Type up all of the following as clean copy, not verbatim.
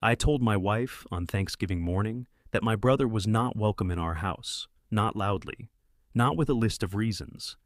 I told my wife on Thanksgiving morning that my brother was not welcome in our house, not loudly, not with a list of reasons.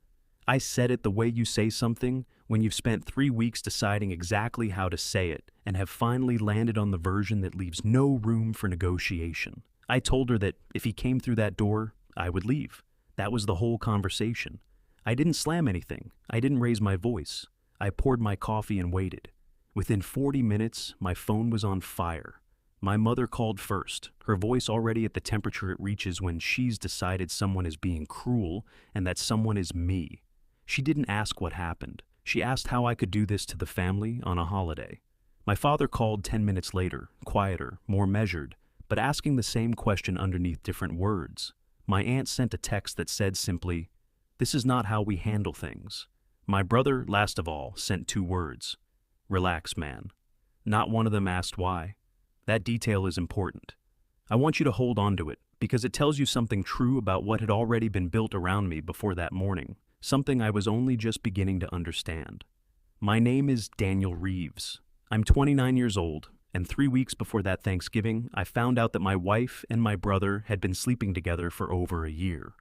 I said it the way you say something when you've spent 3 weeks deciding exactly how to say it and have finally landed on the version that leaves no room for negotiation. I told her that if he came through that door, I would leave. That was the whole conversation. I didn't slam anything. I didn't raise my voice. I poured my coffee and waited. Within 40 minutes, my phone was on fire. My mother called first, her voice already at the temperature it reaches when she's decided someone is being cruel and that someone is me. She didn't ask what happened. She asked how I could do this to the family on a holiday. My father called 10 minutes later, quieter, more measured, but asking the same question underneath different words. My aunt sent a text that said simply, "This is not how we handle things." My brother, last of all, sent 2 words. "Relax, man." Not one of them asked why. That detail is important. I want you to hold on to it because it tells you something true about what had already been built around me before that morning, something I was only just beginning to understand. My name is Daniel Reeves. I'm 29 years old, and 3 weeks before that Thanksgiving, I found out that my wife and my brother had been sleeping together for over a year.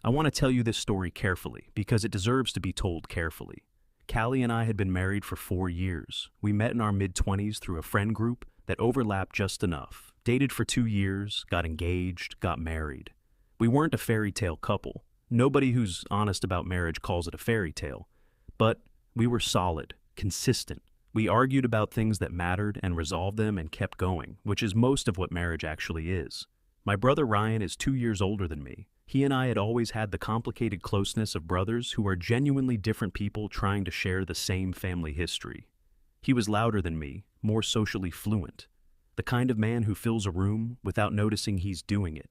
I want to tell you this story carefully because it deserves to be told carefully. Callie and I had been married for 4 years. We met in our mid-20s through a friend group that overlapped just enough, dated for 2 years, got engaged, got married. We weren't a fairy tale couple. Nobody who's honest about marriage calls it a fairy tale. But we were solid, consistent. We argued about things that mattered and resolved them and kept going, which is most of what marriage actually is. My brother Ryan is 2 years older than me. He and I had always had the complicated closeness of brothers who are genuinely different people trying to share the same family history. He was louder than me, more socially fluent, the kind of man who fills a room without noticing he's doing it.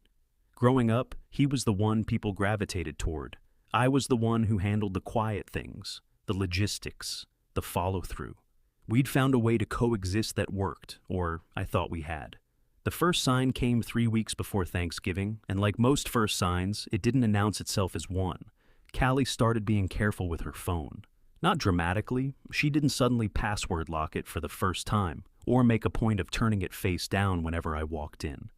Growing up, he was the one people gravitated toward. I was the one who handled the quiet things, the logistics, the follow-through. We'd found a way to coexist that worked, or I thought we had. The first sign came 3 weeks before Thanksgiving, and like most first signs, it didn't announce itself as one. Callie started being careful with her phone. Not dramatically, she didn't suddenly password lock it for the first time, or make a point of turning it face down whenever I walked in.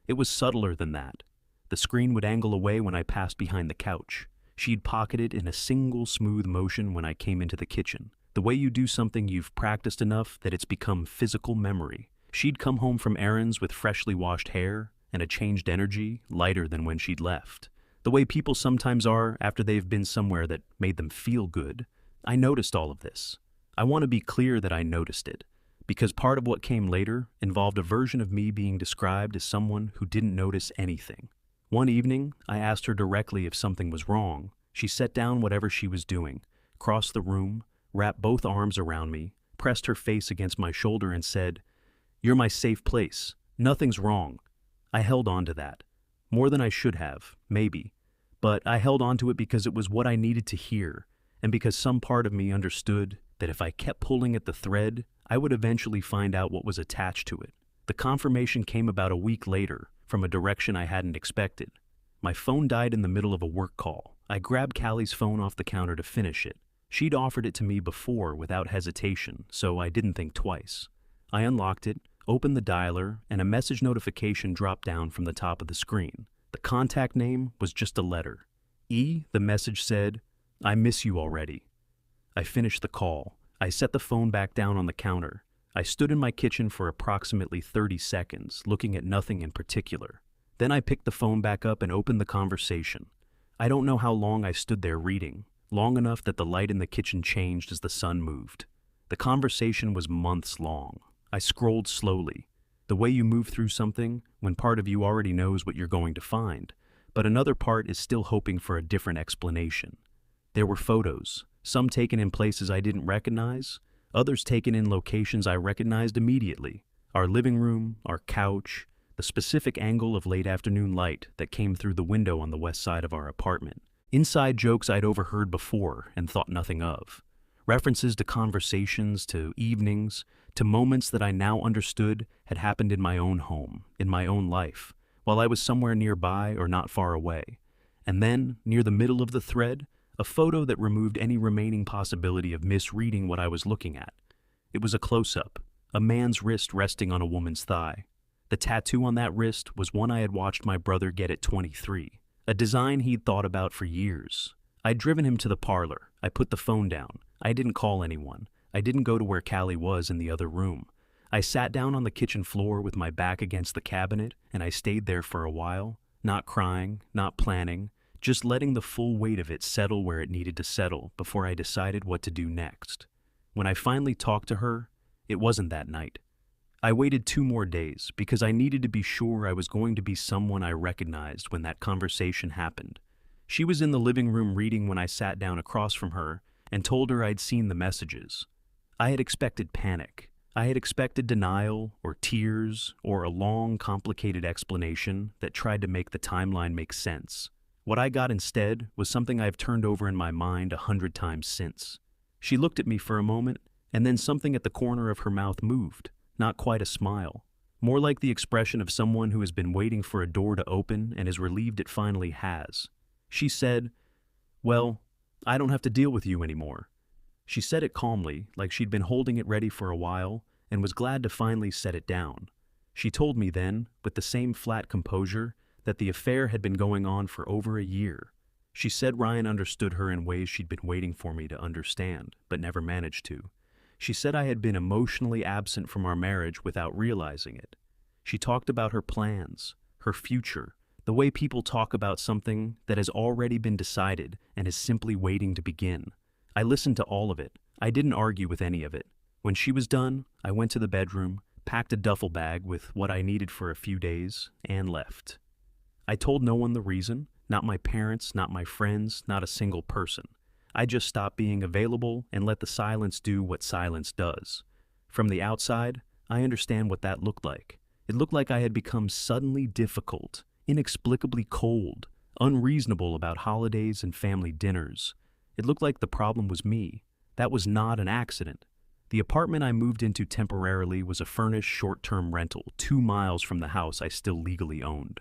It was subtler than that. The screen would angle away when I passed behind the couch. She'd pocket it in a single smooth motion when I came into the kitchen. The way you do something you've practiced enough that it's become physical memory. She'd come home from errands with freshly washed hair and a changed energy, lighter than when she'd left. The way people sometimes are after they've been somewhere that made them feel good. I noticed all of this. I want to be clear that I noticed it, because part of what came later involved a version of me being described as someone who didn't notice anything. One evening, I asked her directly if something was wrong. She set down whatever she was doing, crossed the room, wrapped both arms around me, pressed her face against my shoulder and said, "You're my safe place. Nothing's wrong." I held on to that. More than I should have, maybe. But I held on to it because it was what I needed to hear, and because some part of me understood that if I kept pulling at the thread, I would eventually find out what was attached to it. The confirmation came about a week later, from a direction I hadn't expected. My phone died in the middle of a work call. I grabbed Callie's phone off the counter to finish it. She'd offered it to me before without hesitation, so I didn't think twice. I unlocked it, opened the dialer, and a message notification dropped down from the top of the screen. The contact name was just a letter. E, the message said, "I miss you already." I finished the call. I set the phone back down on the counter. I stood in my kitchen for approximately 30 seconds, looking at nothing in particular. Then I picked the phone back up and opened the conversation. I don't know how long I stood there reading, long enough that the light in the kitchen changed as the sun moved. The conversation was months long. I scrolled slowly, the way you move through something when part of you already knows what you're going to find, but another part is still hoping for a different explanation. There were photos, some taken in places I didn't recognize, others taken in locations I recognized immediately. Our living room, our couch, the specific angle of late afternoon light that came through the window on the west side of our apartment. Inside jokes I'd overheard before and thought nothing of. References to conversations, to evenings, to moments that I now understood had happened in my own home, in my own life, while I was somewhere nearby or not far away. And then, near the middle of the thread, a photo that removed any remaining possibility of misreading what I was looking at. It was a close-up, a man's wrist resting on a woman's thigh. The tattoo on that wrist was one I had watched my brother get at 23, a design he'd thought about for years. I'd driven him to the parlor. I put the phone down. I didn't call anyone. I didn't go to where Callie was in the other room. I sat down on the kitchen floor with my back against the cabinet, and I stayed there for a while, not crying, not planning, just letting the full weight of it settle where it needed to settle before I decided what to do next. When I finally talked to her, it wasn't that night. I waited 2 more days because I needed to be sure I was going to be someone I recognized when that conversation happened. She was in the living room reading when I sat down across from her and told her I'd seen the messages. I had expected panic. I had expected denial or tears or a long, complicated explanation that tried to make the timeline make sense. What I got instead was something I've turned over in my mind 100 times since. She looked at me for a moment, and then something at the corner of her mouth moved. Not quite a smile. More like the expression of someone who has been waiting for a door to open and is relieved it finally has. She said, "Well, I don't have to deal with you anymore." She said it calmly, like she'd been holding it ready for a while and was glad to finally set it down. She told me then, with the same flat composure, that the affair had been going on for over a year. She said Ryan understood her in ways she'd been waiting for me to understand, but never managed to. She said I had been emotionally absent from our marriage without realizing it. She talked about her plans, her future, the way people talk about something that has already been decided and is simply waiting to begin. I listened to all of it. I didn't argue with any of it. When she was done, I went to the bedroom, packed a duffel bag with what I needed for a few days, and left. I told no one the reason, not my parents, not my friends, not a single person. I just stopped being available and let the silence do what silence does. From the outside, I understand what that looked like. It looked like I had become suddenly difficult, inexplicably cold, unreasonable about holidays and family dinners. It looked like the problem was me. That was not an accident. The apartment I moved into temporarily was a furnished short-term rental 2 miles from the house I still legally owned.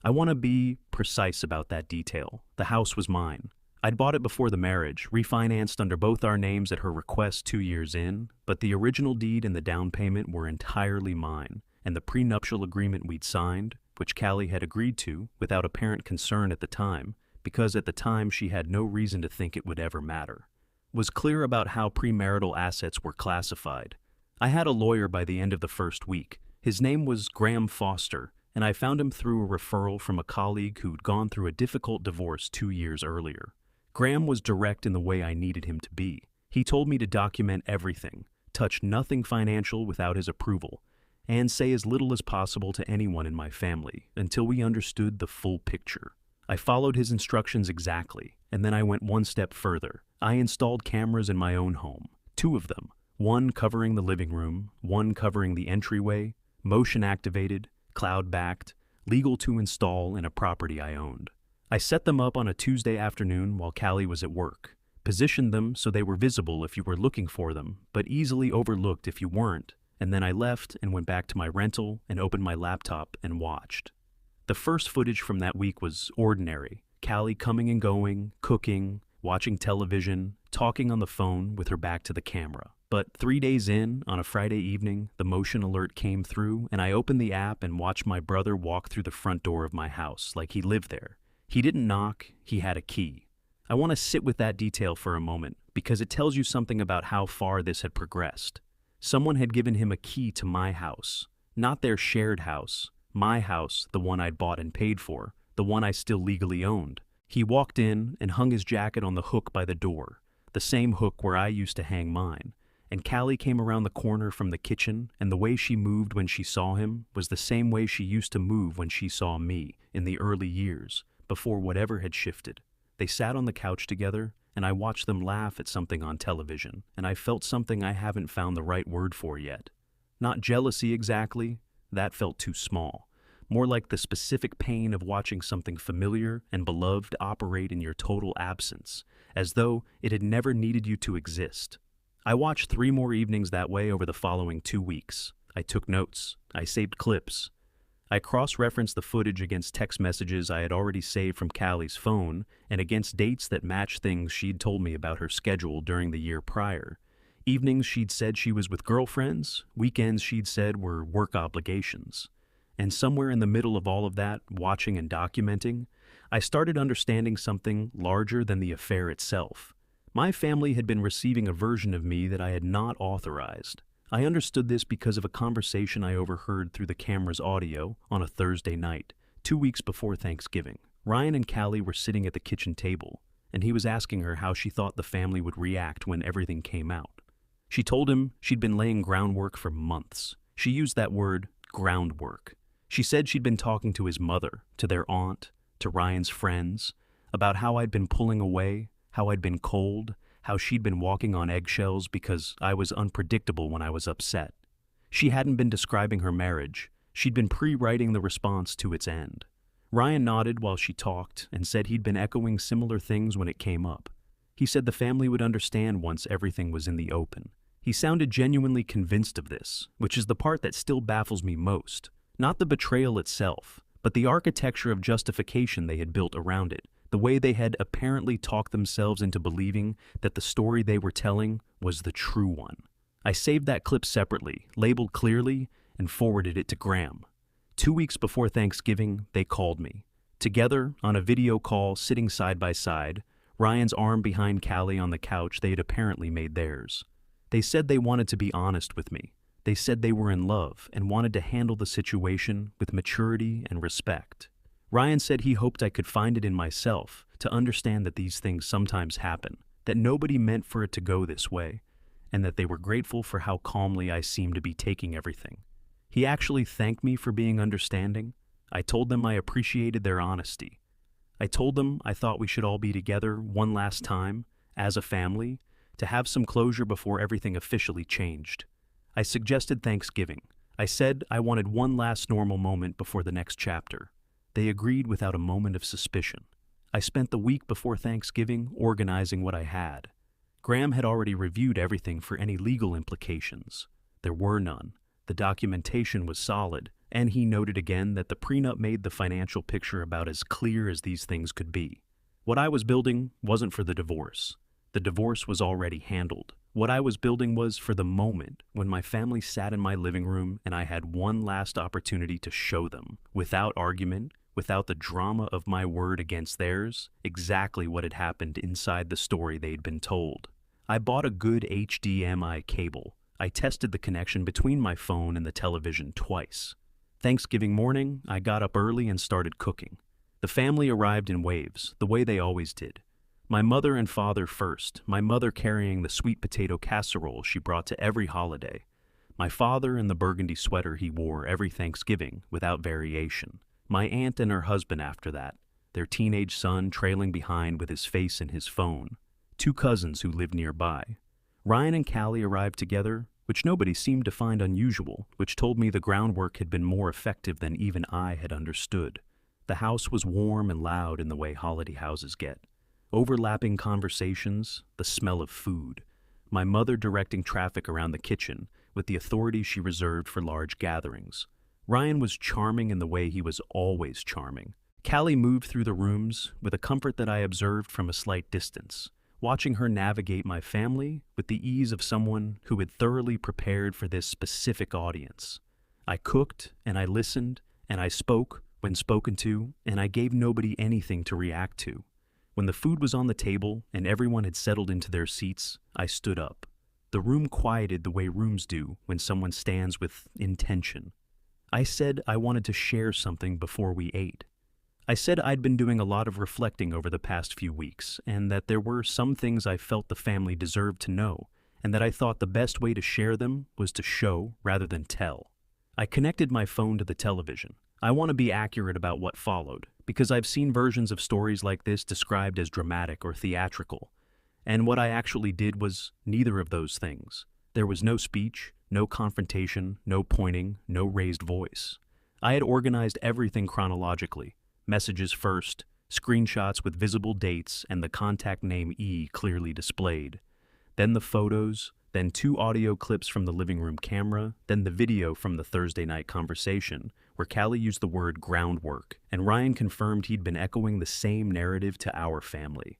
I want to be precise about that detail. The house was mine. I'd bought it before the marriage, refinanced under both our names at her request 2 years in, but the original deed and the down payment were entirely mine, and the prenuptial agreement we'd signed, which Callie had agreed to without apparent concern at the time, because at the time she had no reason to think it would ever matter, was clear about how premarital assets were classified. I had a lawyer by the end of the first week. His name was Graham Foster, and I found him through a referral from a colleague who'd gone through a difficult divorce 2 years earlier. Graham was direct in the way I needed him to be. He told me to document everything, touch nothing financial without his approval, and say as little as possible to anyone in my family until we understood the full picture. I followed his instructions exactly, and then I went one step further. I installed cameras in my own home, 2 of them, one covering the living room, one covering the entryway, motion activated, cloud backed, legal to install in a property I owned. I set them up on a Tuesday afternoon while Callie was at work, positioned them so they were visible if you were looking for them, but easily overlooked if you weren't, and then I left and went back to my rental and opened my laptop and watched. The first footage from that week was ordinary. Callie coming and going, cooking, watching television, talking on the phone with her back to the camera. But 3 days in, on a Friday evening, the motion alert came through and I opened the app and watched my brother walk through the front door of my house like he lived there. He didn't knock, he had a key. I want to sit with that detail for a moment because it tells you something about how far this had progressed. Someone had given him a key to my house, not their shared house, my house, the one I'd bought and paid for, the one I still legally owned. He walked in and hung his jacket on the hook by the door, the same hook where I used to hang mine. And Callie came around the corner from the kitchen, and the way she moved when she saw him was the same way she used to move when she saw me in the early years, before whatever had shifted. They sat on the couch together, and I watched them laugh at something on television, and I felt something I haven't found the right word for yet. Not jealousy exactly, that felt too small. More like the specific pain of watching something familiar and beloved operate in your total absence, as though it had never needed you to exist. I watched 3 more evenings that way over the following 2 weeks. I took notes. I saved clips. I cross-referenced the footage against text messages I had already saved from Callie's phone and against dates that matched things she'd told me about her schedule during the year prior. Evenings she'd said she was with girlfriends, weekends she'd said were work obligations. And somewhere in the middle of all of that, watching and documenting, I started understanding something larger than the affair itself. My family had been receiving a version of me that I had not authorized. I understood this because of a conversation I overheard through the camera's audio on a Thursday night, 2 weeks before Thanksgiving. Ryan and Callie were sitting at the kitchen table, and he was asking her how she thought the family would react when everything came out. She told him she'd been laying groundwork for months. She used that word, groundwork. She said she'd been talking to his mother, to their aunt, to Ryan's friends, about how I'd been pulling away, how I'd been cold, how she'd been walking on eggshells because I was unpredictable when I was upset. She hadn't been describing her marriage. She'd been pre-writing the response to its end. Ryan nodded while she talked and said he'd been echoing similar things when it came up. He said the family would understand once everything was in the open. He sounded genuinely convinced of this, which is the part that still baffles me most. Not the betrayal itself, but the architecture of justification they had built around it, the way they had apparently talked themselves into believing that the story they were telling was the true one. I saved that clip separately, labeled clearly, and forwarded it to Graham. 2 weeks before Thanksgiving, they called me. Together, on a video call, sitting side by side, Ryan's arm behind Callie on the couch they had apparently made theirs. They said they wanted to be honest with me. They said they were in love and wanted to handle the situation with maturity and respect. Ryan said he hoped I could find it in myself to understand that these things sometimes happen, that nobody meant for it to go this way, and that they were grateful for how calmly I seemed to be taking everything. He actually thanked me for being understanding. I told them I appreciated their honesty. I told them I thought we should all be together one last time, as a family, to have some closure before everything officially changed. I suggested Thanksgiving. I said I wanted one last normal moment before the next chapter. They agreed without a moment of suspicion. I spent the week before Thanksgiving organizing what I had. Graham had already reviewed everything for any legal implications. There were none. The documentation was solid, and he noted again that the prenup made the financial picture about as clear as these things could be. What I was building wasn't for the divorce. The divorce was already handled. What I was building was for the moment when my family sat in my living room and I had one last opportunity to show them, without argument, without the drama of my word against theirs, exactly what had happened inside the story they'd been told. I bought a good HDMI cable. I tested the connection between my phone and the television twice. Thanksgiving morning, I got up early and started cooking. The family arrived in waves, the way they always did. My mother and father first, my mother carrying the sweet potato casserole she brought to every holiday. My father in the burgundy sweater he wore every Thanksgiving, without variation. My aunt and her husband after that, their teenage son trailing behind with his face in his phone. 2 cousins who lived nearby. Ryan and Callie arrived together, which nobody seemed to find unusual, which told me the groundwork had been more effective than even I had understood. The house was warm and loud in the way holiday houses get. Overlapping conversations, the smell of food. My mother directing traffic around the kitchen with the authority she reserved for large gatherings. Ryan was charming in the way he was always charming. Callie moved through the rooms with a comfort that I observed from a slight distance, watching her navigate my family with the ease of someone who had thoroughly prepared for this specific audience. I cooked, and I listened, and I spoke when spoken to, and I gave nobody anything to react to. When the food was on the table and everyone had settled into their seats, I stood up. The room quieted the way rooms do when someone stands with intention. I said I wanted to share something before we ate. I said I'd been doing a lot of reflecting over the past few weeks, and that there were some things I felt the family deserved to know, and that I thought the best way to share them was to show rather than tell. I connected my phone to the television. I want to be accurate about what followed, because I've seen versions of stories like this described as dramatic or theatrical, and what I actually did was neither of those things. There was no speech, no confrontation, no pointing, no raised voice. I had organized everything chronologically, messages first, screenshots with visible dates and the contact name E clearly displayed, then the photos, then 2 audio clips from the living room camera, then the video from the Thursday night conversation, where Callie used the word groundwork, and Ryan confirmed he'd been echoing the same narrative to our family.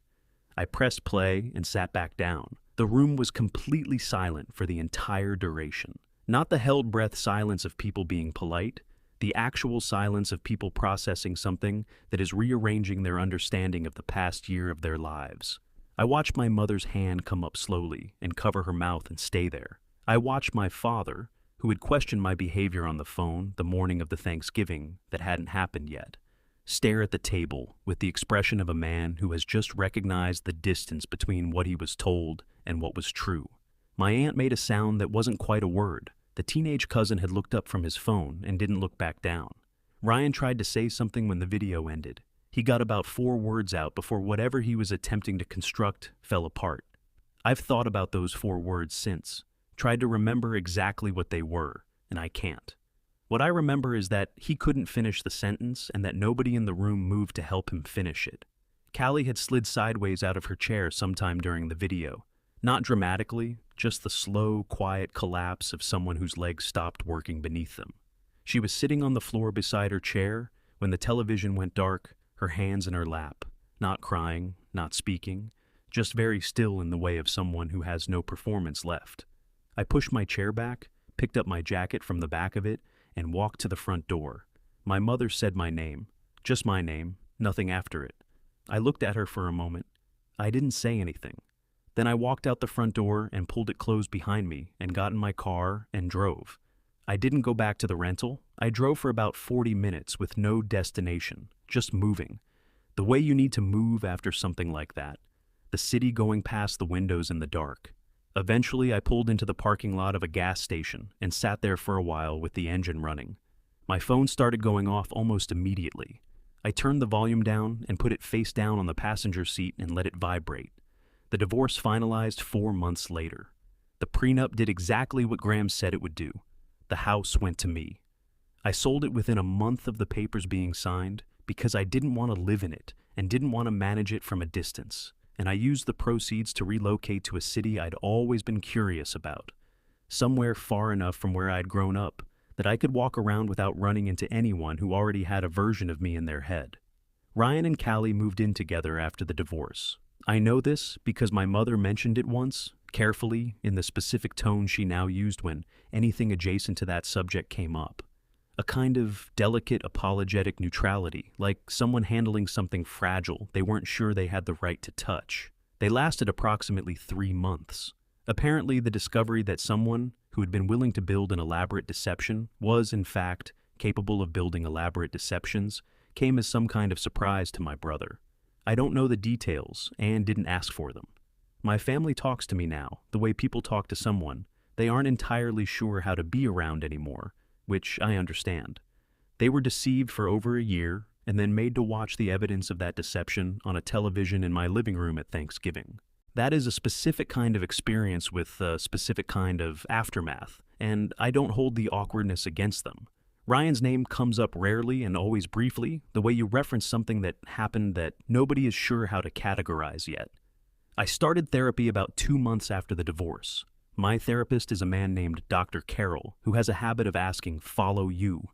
I pressed play and sat back down. The room was completely silent for the entire duration. Not the held breath silence of people being polite, the actual silence of people processing something that is rearranging their understanding of the past year of their lives. I watched my mother's hand come up slowly and cover her mouth and stay there. I watched my father, who had questioned my behavior on the phone the morning of the Thanksgiving that hadn't happened yet, stare at the table with the expression of a man who has just recognized the distance between what he was told and what was true. My aunt made a sound that wasn't quite a word. The teenage cousin had looked up from his phone and didn't look back down. Ryan tried to say something when the video ended. He got about 4 words out before whatever he was attempting to construct fell apart. I've thought about those 4 words since, tried to remember exactly what they were, and I can't. What I remember is that he couldn't finish the sentence and that nobody in the room moved to help him finish it. Callie had slid sideways out of her chair sometime during the video. Not dramatically, just the slow, quiet collapse of someone whose legs stopped working beneath them. She was sitting on the floor beside her chair when the television went dark, her hands in her lap, not crying, not speaking, just very still in the way of someone who has no performance left. I pushed my chair back, picked up my jacket from the back of it, and walked to the front door. My mother said my name, just my name, nothing after it. I looked at her for a moment. I didn't say anything. Then I walked out the front door and pulled it closed behind me and got in my car and drove. I didn't go back to the rental. I drove for about 40 minutes with no destination, just moving. The way you need to move after something like that. The city going past the windows in the dark. Eventually, I pulled into the parking lot of a gas station and sat there for a while with the engine running. My phone started going off almost immediately. I turned the volume down and put it face down on the passenger seat and let it vibrate. The divorce finalized 4 months later. The prenup did exactly what Graham said it would do. The house went to me. I sold it within a month of the papers being signed because I didn't want to live in it and didn't want to manage it from a distance. And I used the proceeds to relocate to a city I'd always been curious about, somewhere far enough from where I'd grown up that I could walk around without running into anyone who already had a version of me in their head. Ryan and Callie moved in together after the divorce. I know this because my mother mentioned it once, carefully, in the specific tone she now used when anything adjacent to that subject came up. A kind of delicate apologetic neutrality, like someone handling something fragile they weren't sure they had the right to touch. They lasted approximately 3 months. Apparently, the discovery that someone who had been willing to build an elaborate deception was, in fact, capable of building elaborate deceptions came as some kind of surprise to my brother. I don't know the details and didn't ask for them. My family talks to me now the way people talk to someone they aren't entirely sure how to be around anymore, which I understand. They were deceived for over a year and then made to watch the evidence of that deception on a television in my living room at Thanksgiving. That is a specific kind of experience with a specific kind of aftermath, and I don't hold the awkwardness against them. Ryan's name comes up rarely and always briefly, the way you reference something that happened that nobody is sure how to categorize yet. I started therapy about 2 months after the divorce. My therapist is a man named Dr. Carroll, who has a habit of asking, "Follow you?"